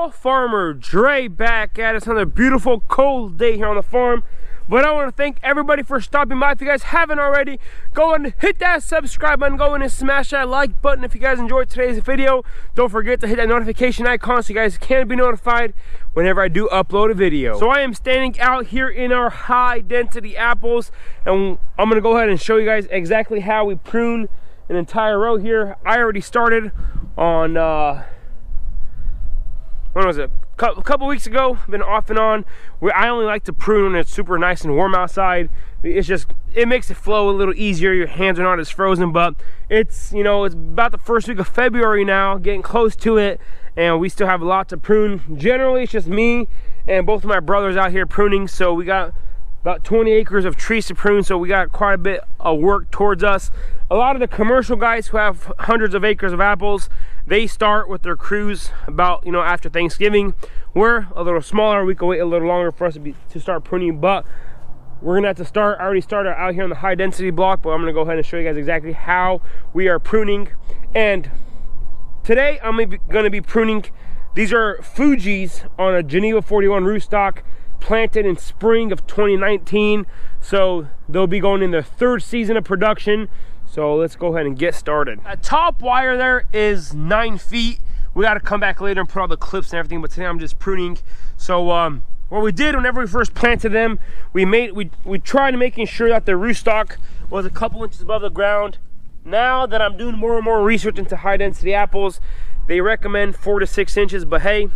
y'all, Farmer Dre back at us on a beautiful cold day here on the farm. But I want to thank everybody for stopping by. If you guys haven't already, go and hit that subscribe button, go and smash that like button. If you guys enjoyed today's video, don't forget to hit that notification icon so you guys can be notified whenever I do upload a video. So I am standing out here in our high density apples, and I'm going to go ahead and show you guys exactly how we prune an entire row here. I already started on when was it? A couple weeks ago. Been off and on. I only like to prune when it's super nice and warm outside. It makes it flow a little easier. Your hands are not as frozen. But it's, you know, it's about the first week of February now, getting close to it, and we still have a lot to prune. Generally, it's just me and both of my brothers out here pruning. So we got about 20 acres of trees to prune, so we got quite a bit of work towards us. A lot of the commercial guys who have hundreds of acres of apples, they start with their crews about, you know, after Thanksgiving. We're a little smaller, we can wait a little longer for us to start pruning, but we're gonna have to start. I already started out here on the high density block, but I'm gonna go ahead and show you guys exactly how we are pruning. And today I'm gonna be pruning, these are Fuji's on a Geneva 41 rootstock, planted in spring of 2019, so they'll be going in their third season of production. So let's go ahead and get started. The top wire there is 9 feet. We got to come back later and put all the clips and everything, but today I'm just pruning. So what we did whenever we first planted them, we tried making sure that the rootstock was a couple inches above the ground. Now that I'm doing more and more research into high density apples, they recommend 4 to 6 inches, but hey,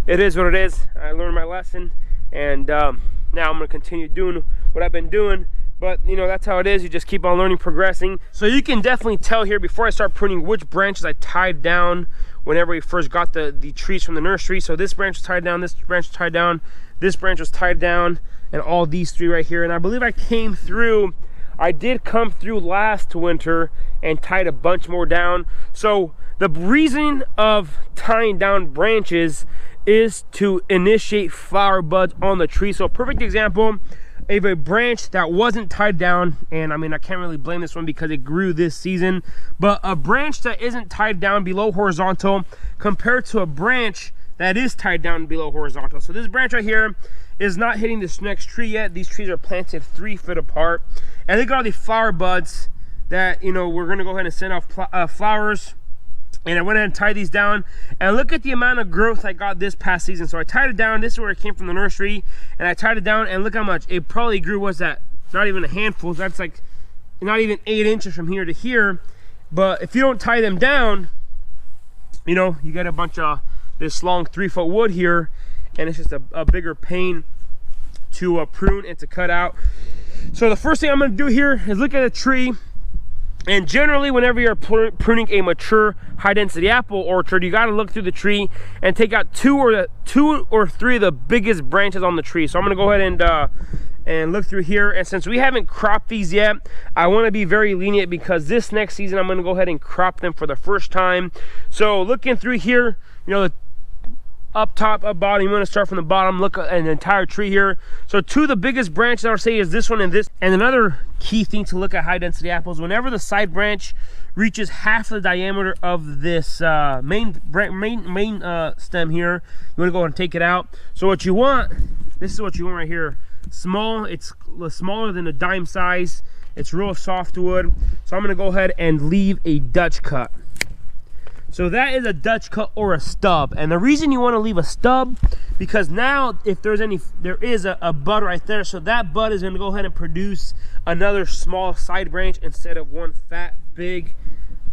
it is what it is. I learned my lesson, and now I'm gonna continue doing what I've been doing. But you know, that's how it is. You just keep on learning, progressing. So you can definitely tell here before I start pruning which branches I tied down whenever we first got the trees from the nursery. So this branch was tied down, this branch was tied down, this branch was tied down, and all these three right here. And I believe I did come through last winter and tied a bunch more down. So the reason of tying down branches is to initiate flower buds on the tree. So a perfect example of a branch that wasn't tied down, and I mean, I can't really blame this one because it grew this season, but a branch that isn't tied down below horizontal compared to a branch that is tied down below horizontal. So this branch right here is not hitting this next tree yet. These trees are planted 3 feet apart, and they got all the flower buds that, you know, we're gonna go ahead and send off flowers. And I went ahead and tied these down, and look at the amount of growth I got this past season. So I tied it down. This is where it came from the nursery, and I tied it down, and look how much it probably grew. Was that not even a handful? That's like not even 8 inches from here to here. But if you don't tie them down, you know, you get a bunch of this long 3-foot wood here, and it's just a bigger pain to prune and to cut out. So the first thing I'm going to do here is look at a tree. And generally, whenever you're pruning a mature high-density apple orchard, you got to look through the tree and take out two or three of the biggest branches on the tree. So I'm going to go ahead and look through here. And since we haven't cropped these yet, I want to be very lenient because this next season I'm going to go ahead and crop them for the first time. So looking through here, you know, up top, up bottom, you want to start from the bottom, look at an entire tree here. So two of the biggest branches I would say is this one and this. And another key thing to look at high density apples, whenever the side branch reaches half the diameter of this main stem here, you want to go ahead and take it out. So what you want, this is what you want right here. Small, it's smaller than a dime size. It's real softwood. So I'm going to go ahead and leave a Dutch cut. So that is a Dutch cut or a stub, and the reason you want to leave a stub, because now if there is a bud right there, so that bud is going to go ahead and produce another small side branch instead of one fat big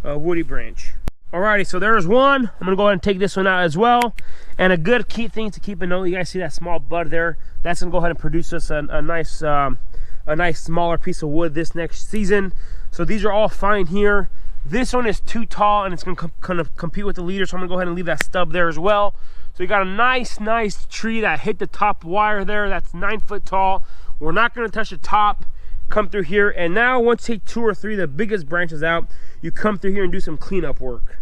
woody branch. Alrighty, so there's one. I'm going to go ahead and take this one out as well. And a good key thing to keep in note, you guys see that small bud there? That's going to go ahead and produce us a nice smaller piece of wood this next season. So these are all fine here. This one is too tall and it's going to kind of compete with the leader, so I'm going to go ahead and leave that stub there as well. So you got a nice tree that hit the top wire there. That's 9 foot tall. We're not going to touch the top. Come through here, and now once you take 2 or 3 of the biggest branches out, you come through here and do some cleanup work.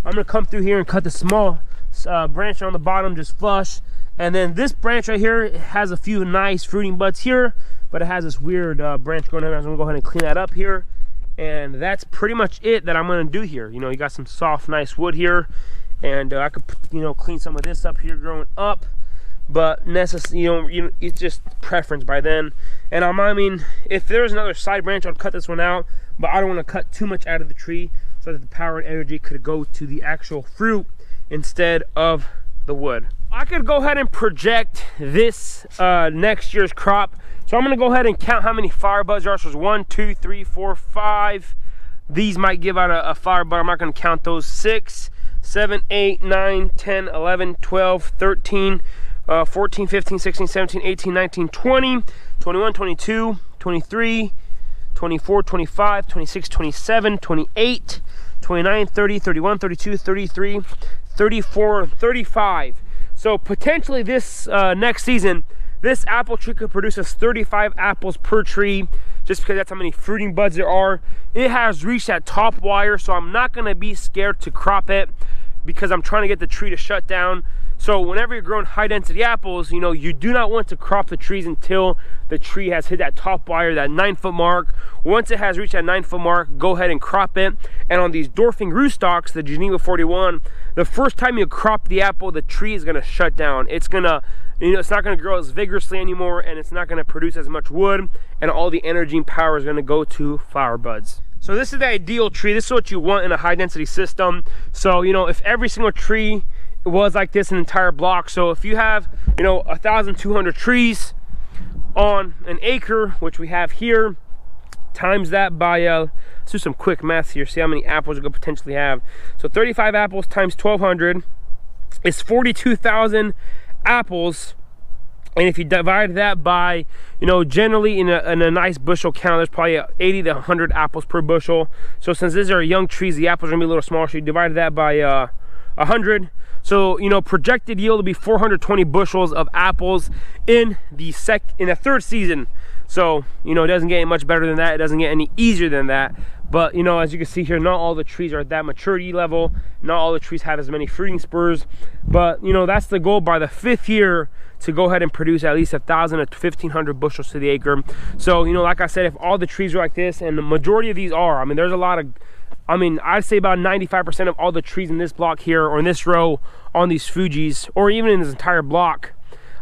I'm going to come through here and cut the small branch on the bottom just flush. And then this branch right here, it has a few nice fruiting buds here, but it has this weird branch going on. I'm going to go ahead and clean that up here. And that's pretty much it that I'm going to do here. You know, you got some soft, nice wood here. and I could, you know, clean some of this up here growing up, but it's just preference by then. And I mean, if there's another side branch, I'll cut this one out, but I don't want to cut too much out of the tree so that the power and energy could go to the actual fruit instead of the wood. I could go ahead and project this next year's crop. So I'm gonna go ahead and count how many flower buds there are. So there's 1, 2, 3, 4, 5. These might give out a flower bud. I'm not gonna count those. 6, 7, 8, 9, 10, 11, 12, 13, 14, 15, 16, 17, 18, 19, 20, 21, 22, 23, 24, 25, 26, 27, 28, 29, 30, 31, 32, 33, 34, 35. So potentially this next season, this apple tree could produce us 35 apples per tree, just because that's how many fruiting buds there are. It has reached that top wire, so I'm not gonna be scared to crop it because I'm trying to get the tree to shut down. So whenever you're growing high density apples, you know, you do not want to crop the trees until the tree has hit that top wire, that 9-foot mark. Once it has reached that 9-foot mark, go ahead and crop it. And on these dwarfing rootstocks, the Geneva 41, the first time you crop the apple, the tree is gonna shut down. It's gonna, you know, it's not gonna grow as vigorously anymore, and it's not gonna produce as much wood, and all the energy and power is gonna go to flower buds. So this is the ideal tree. This is what you want in a high density system. So, you know, if every single tree was like this, an entire block. So if you have, you know, 1,200 trees on an acre, which we have here, times that by let's do some quick math here, see how many apples you could potentially have. So 35 apples times 1,200 is 42,000 apples. And if you divide that by, you know, generally in a nice bushel count, there's probably 80 to 100 apples per bushel. So since these are young trees, the apples are gonna be a little smaller, so you divide that by 100. So, you know, projected yield will be 420 bushels of apples in the third season. So, you know, it doesn't get any much better than that. It doesn't get any easier than that. But, you know, as you can see here, not all the trees are at that maturity level. Not all the trees have as many fruiting spurs. But, you know, that's the goal by the 5th year, to go ahead and produce at least 1,000 to 1,500 bushels to the acre. So, you know, like I said, if all the trees are like this, and the majority of these are, I mean, there's a lot of, I mean, I'd say about 95% of all the trees in this block here, or in this row on these Fujis, or even in this entire block,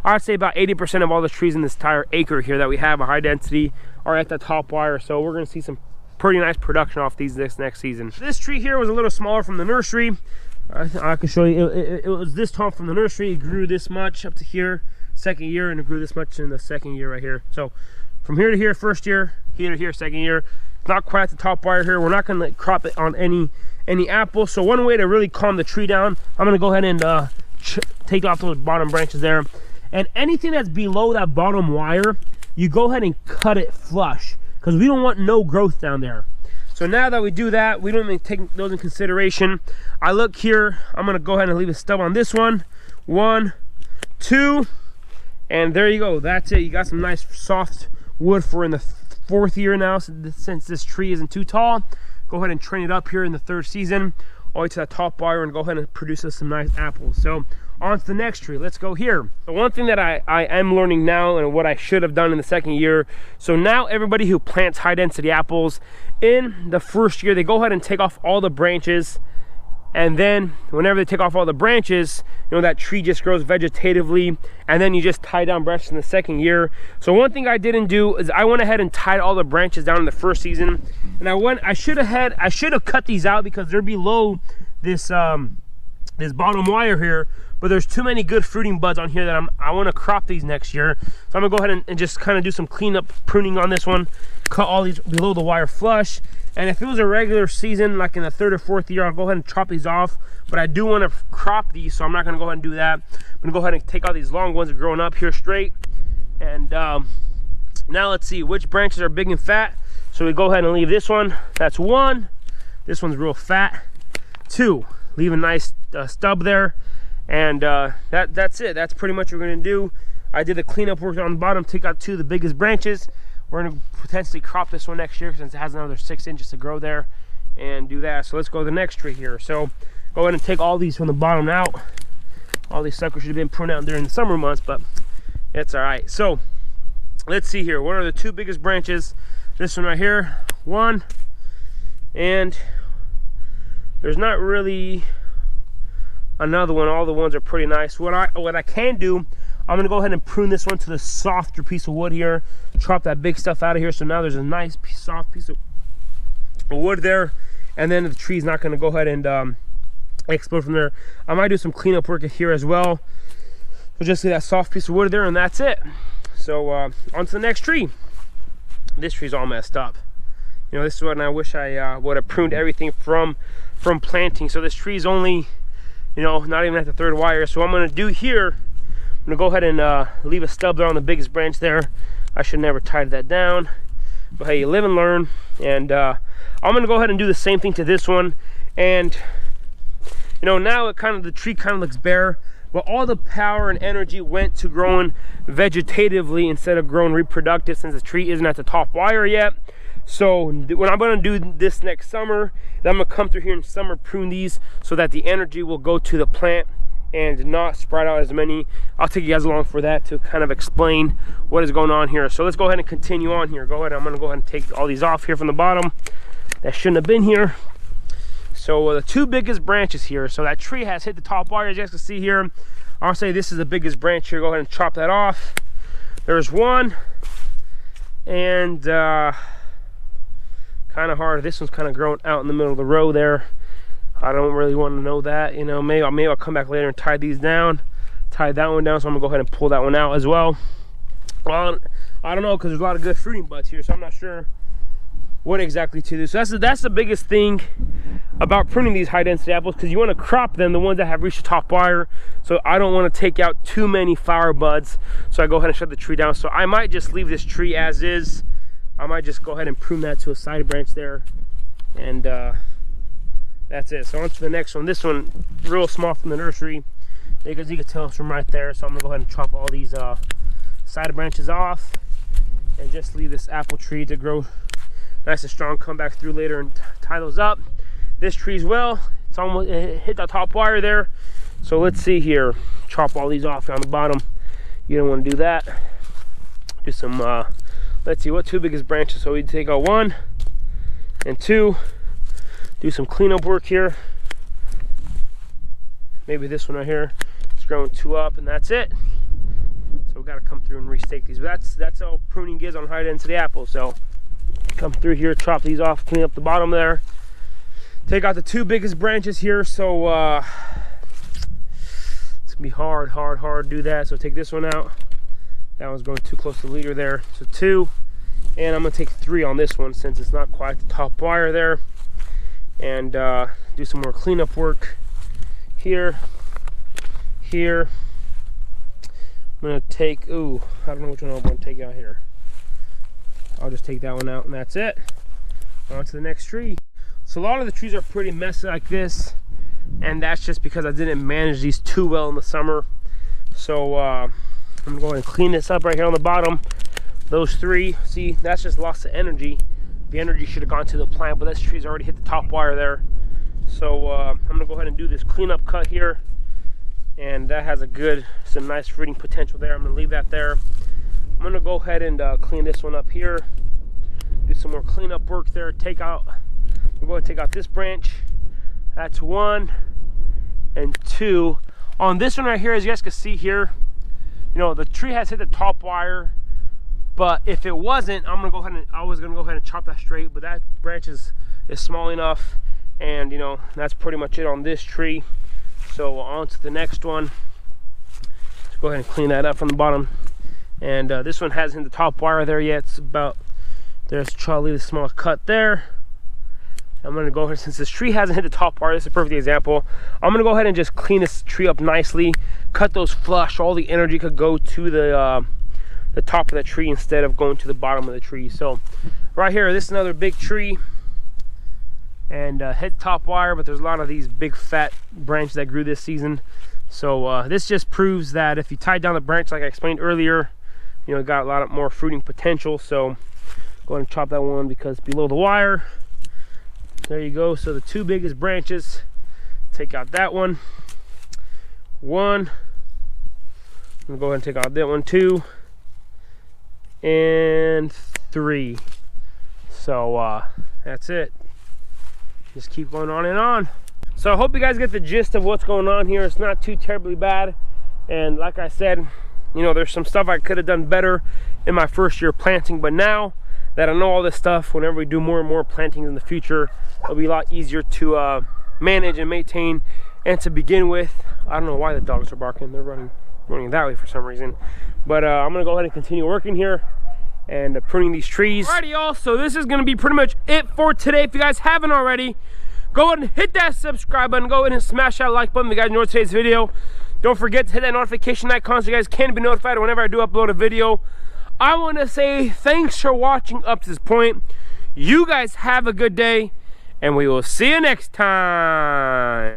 I'd say about 80% of all the trees in this entire acre here that we have a high density are at the top wire. So we're gonna see some pretty nice production off these this next season. This tree here was a little smaller from the nursery. I can show you, it was this tall from the nursery. It grew this much up to here, 2nd year, and it grew this much in the 2nd year right here. So from here to here, 1st year, here to here, 2nd year. Not quite at the top wire here. We're not gonna crop it on any apple. So one way to really calm the tree down, I'm gonna go ahead and take off those bottom branches there. And anything that's below that bottom wire, you go ahead and cut it flush, because we don't want no growth down there. So now that we do that, we don't even take those in consideration. I look here, I'm gonna go ahead and leave a stub on this one. 1, 2, and there you go. That's it. You got some nice soft wood for in the 4th year now, since this tree isn't too tall. Go ahead and train it up here in the 3rd season, all the way to that top wire, and go ahead and produce us some nice apples. So on to the next tree. Let's go here. The one thing that I am learning now, and what I should have done in the 2nd year, so now everybody who plants high density apples, in the 1st year, they go ahead and take off all the branches, and then whenever they take off all the branches, you know, that tree just grows vegetatively, and then you just tie down branches in the 2nd year. So one thing I didn't do is I went ahead and tied all the branches down in the 1st season, and I should have cut these out because they're below this this bottom wire here. But there's too many good fruiting buds on here that I want to crop these next year. So I'm gonna go ahead and just kind of do some cleanup pruning on this one, cut all these below the wire flush. And if it was a regular season, like in the 3rd or 4th year, I'll go ahead and chop these off. But I do want to crop these, so I'm not gonna go ahead and do that. I'm gonna go ahead and take all these long ones that are growing up here straight. And now let's see which branches are big and fat. So we go ahead and leave this one. That's 1. This one's real fat. 2. Leave a nice stub there. And that's it. That's pretty much what we're gonna do. I did the cleanup work on the bottom, take out 2 of the biggest branches. We're gonna potentially crop this one next year since it has another 6 inches to grow there, and do that. So let's go to the next tree here. So go ahead and take all these from the bottom out. All these suckers should have been pruned out during the summer months, but it's all right. So let's see here. What are the 2 biggest branches? This one right here, 1, and there's not really another one. All the ones are pretty nice. What I can do, I'm gonna go ahead and prune this one to the softer piece of wood here, chop that big stuff out of here, so now there's a nice soft piece of wood there, and then the tree's not gonna go ahead and explode from there. I might do some cleanup work here as well. So just see that soft piece of wood there, and that's it. So on to the next tree. This tree's all messed up. You know, this is what I wish I would have pruned everything from planting. So this tree's only, you know, not even at the third wire. So what I'm gonna do here, I'm gonna go ahead and leave a stub there on the biggest branch there. I should never tied that down, but hey, you live and learn. And I'm gonna go ahead and do the same thing to this one. And you know, now the tree kind of looks bare, but all the power and energy went to growing vegetatively instead of growing reproductive, since the tree isn't at the top wire yet. So when I'm going to do this next summer, then I'm going to come through here in summer, prune these so that the energy will go to the plant and not spread out as many. I'll take you guys along for that to kind of explain what is going on here. So let's go ahead and continue on here. Go ahead, I'm going to go ahead and take all these off here from the bottom that shouldn't have been here. So the two biggest branches here, so that tree has hit the top wire, as you guys can see here. I'll say this is the biggest branch here. Go ahead and chop that off. There's one, and kind of hard. This one's kind of growing out in the middle of the row there. I don't really want to know that. You know, maybe I'll come back later and tie these down, tie that one down. So I'm gonna go ahead and pull that one out as well. Well, I don't know, because there's a lot of good fruiting buds here, so I'm not sure what exactly to do. So that's the biggest thing about pruning these high density apples, because you want to crop them, the ones that have reached the top wire. So I don't want to take out too many flower buds, so I go ahead and shut the tree down. So I might just leave this tree as is. I might just go ahead and prune that to a side branch there, and that's it. So on to the next one. This one real small from the nursery, because you can tell it's from right there. So I'm gonna go ahead and chop all these side branches off and just leave this apple tree to grow nice and strong. Come back through later and tie those up. This tree's it's almost hit the top wire there. So let's see here. Chop all these off on the bottom. You don't want to do that. Do some let's see, what two biggest branches? So we take out 1 and 2. Do some cleanup work here. Maybe this one right here. It's growing 2 up, and that's it. So we got to come through and restake these. But that's how pruning is on high density apples. So come through here, chop these off, clean up the bottom there. Take out the 2 biggest branches here. So it's gonna be hard to do that. So take this one out. That one's going too close to the leader there. So 2, and I'm gonna take 3 on this one since it's not quite the top wire there. And do some more cleanup work here. I'm gonna take, I don't know which one I'm gonna take out here. I'll just take that one out, and that's it. On to the next tree. So a lot of the trees are pretty messy like this, and that's just because I didn't manage these too well in the summer. So I'm gonna go ahead and clean this up right here on the bottom. Those 3, see, that's just loss of energy. The energy should have gone to the plant, but this tree's already hit the top wire there. So I'm gonna go ahead and do this cleanup cut here, and that has some nice fruiting potential there. I'm gonna leave that there. I'm gonna go ahead and clean this one up here. Do some more cleanup work there. I'm gonna go ahead and take out this branch. That's 1 and 2. On this one right here, as you guys can see here, you know, the tree has hit the top wire, but if it wasn't, I was gonna go ahead and chop that straight, but that branch is small enough, and you know, that's pretty much it on this tree. So on to the next one. Let's go ahead and clean that up from the bottom. And this one hasn't hit the top wire there yet. It's about, there's Charlie, the small cut there. I'm gonna go ahead, since this tree hasn't hit the top wire, this is a perfect example. I'm gonna go ahead and just clean this tree up nicely, cut those flush, all the energy could go to the top of the tree instead of going to the bottom of the tree. So right here, this is another big tree, and hit top wire, but there's a lot of these big fat branches that grew this season. So this just proves that if you tie down the branch like I explained earlier, you know, got a lot of more fruiting potential. So go ahead and chop that one because below the wire. There you go. So the 2 biggest branches, take out that one. I'm gonna go ahead and take out that one, 2 and 3. So that's it. Just keep going on and on. So I hope you guys get the gist of what's going on here. It's not too terribly bad. And like I said, you know, there's some stuff I could have done better in my first year planting, but now that I know all this stuff, whenever we do more and more plantings in the future, it'll be a lot easier to manage and maintain. And to begin with, I don't know why the dogs are barking. They're running that way for some reason. But I'm gonna go ahead and continue working here and pruning these trees. Alrighty, y'all, so this is gonna be pretty much it for today. If you guys haven't already, go ahead and hit that subscribe button. Go ahead and smash that like button if you guys enjoyed today's video. Don't forget to hit that notification icon so you guys can be notified whenever I do upload a video. I want to say thanks for watching up to this point. You guys have a good day, and we will see you next time.